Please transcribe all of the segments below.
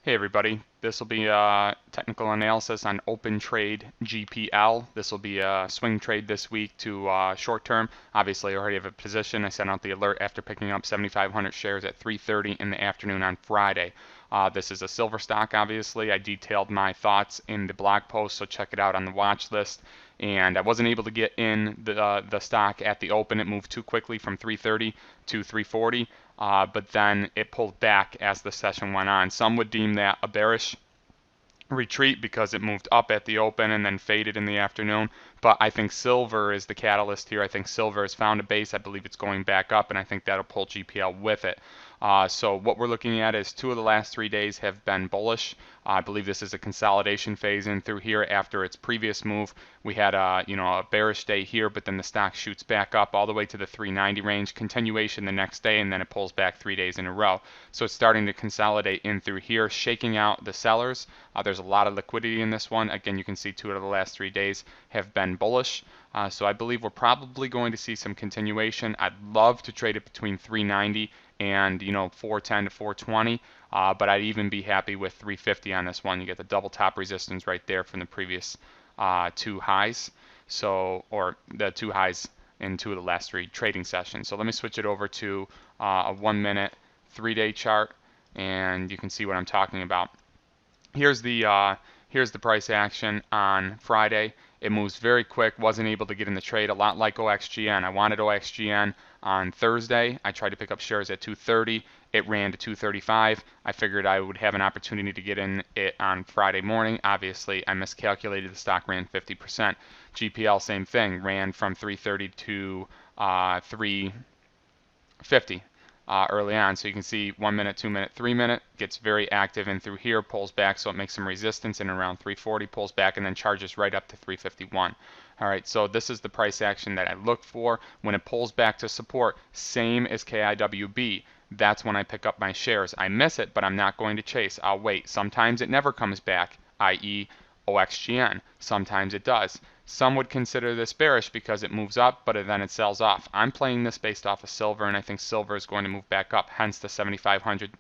Hey everybody, this will be a technical analysis on open trade GPL. This will be a swing trade this week to short term. Obviously I already have a position. I sent out the alert after picking up 7,500 shares at 3:30 in the afternoon on Friday. This is a silver stock, obviously. I detailed my thoughts in the blog post, so check it out on the watch list. And I wasn't able to get in the stock at the open. It moved too quickly from 3:30 to 3:40. But then it pulled back as the session went on. Some would deem that a bearish retreat because it moved up at the open and then faded in the afternoon. But I think silver is the catalyst here. I think silver has found a base. I believe it's going back up, and I think that'll pull GPL with it. So what we're looking at is 2 of the last 3 days have been bullish. I believe this is a consolidation phase in through here after its previous move. We had a bearish day here, but then the stock shoots back up all the way to the 390 range, continuation the next day, and then it pulls back 3 days in a row. So it's starting to consolidate in through here, shaking out the sellers. There's a lot of liquidity in this one. Again, you can see 2 out of the last 3 days have been bullish. So I believe we're probably going to see some continuation. I'd love to trade it between 390 and 410 to 420, but I'd even be happy with 350 on this one. You get the double top resistance right there from the previous 2 highs, or the 2 highs in 2 of the last 3 trading sessions. So let me switch it over to a 1 minute 3-day chart, and you can see what I'm talking about. Here's the price action on Friday. It moves very quick. Wasn't able to get in the trade. A lot like OXGN. I wanted OXGN on Thursday. I tried to pick up shares at 2:30. It ran to 2:35. I figured I would have an opportunity to get in it on Friday morning. Obviously, I miscalculated. The stock ran 50%. GPL, same thing. Ran from 3:30 to 3:50. Early on. So you can see 1 minute, 2 minute, 3 minute, gets very active in through here, pulls back, so it makes some resistance in around 340, pulls back, and then charges right up to 351. All right, so this is the price action that I look for. When it pulls back to support, same as KIWB, that's when I pick up my shares. I miss it, but I'm not going to chase. I'll wait. Sometimes it never comes back, i.e. OXGN. Sometimes it does. Some would consider this bearish because it moves up, but then it sells off. I'm playing this based off of silver, and I think silver is going to move back up, hence the 7,500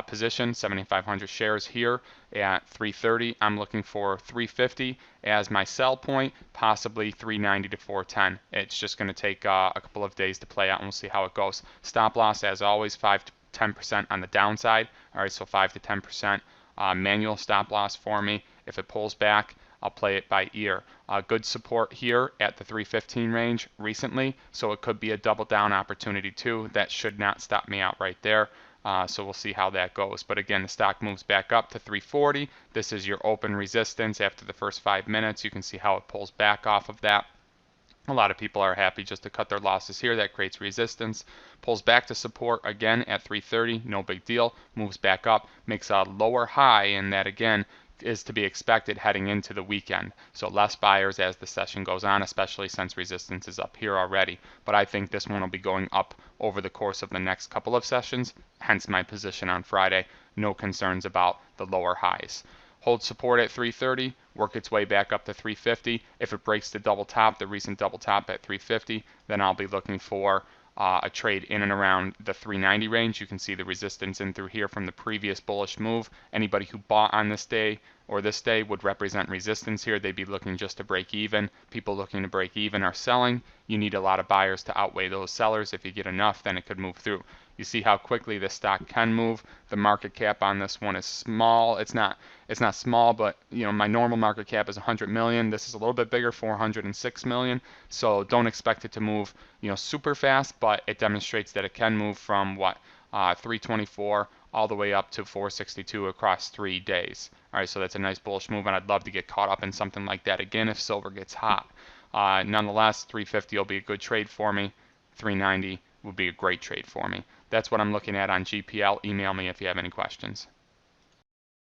position, 7,500 shares here at 330. I'm looking for 350 as my sell point, possibly 390 to 410. It's just going to take a couple of days to play out, and we'll see how it goes. Stop loss, as always, 5 to 10% on the downside. All right, so 5 to 10% manual stop loss for me. If it pulls back, I'll play it by ear. Good support here at the 315 range recently, so it could be a double down opportunity too. That should not stop me out right there. So we'll see how that goes. But again, the stock moves back up to 340. This is your open resistance after the first 5 minutes. You can see how it pulls back off of that. A lot of people are happy just to cut their losses here. That creates resistance. Pulls back to support again at 330. No big deal. Moves back up. Makes a lower high, and that again is to be expected heading into the weekend. So less buyers as the session goes on, especially since resistance is up here already. But I think this one will be going up over the course of the next couple of sessions, hence my position on Friday. No concerns about the lower highs. Hold support at 330, work its way back up to 350. If it breaks the double top, the recent double top at 350, then I'll be looking for a trade in and around the 390 range. You can see the resistance in through here from the previous bullish move. Anybody who bought on this day or this day would represent resistance here. They'd be looking just to break even. People looking to break even are selling. You need a lot of buyers to outweigh those sellers. If you get enough, then it could move through. You see how quickly this stock can move. The market cap on this one is small. It's not small, but my normal market cap is 100 million. This is a little bit bigger, 406 million. So don't expect it to move super fast, but it demonstrates that it can move from 324 all the way up to 462 across 3 days. All right, so that's a nice bullish move, and I'd love to get caught up in something like that again if silver gets hot. Nonetheless, 350 will be a good trade for me. 390 would be a great trade for me. That's what I'm looking at on GPL. Email me if you have any questions.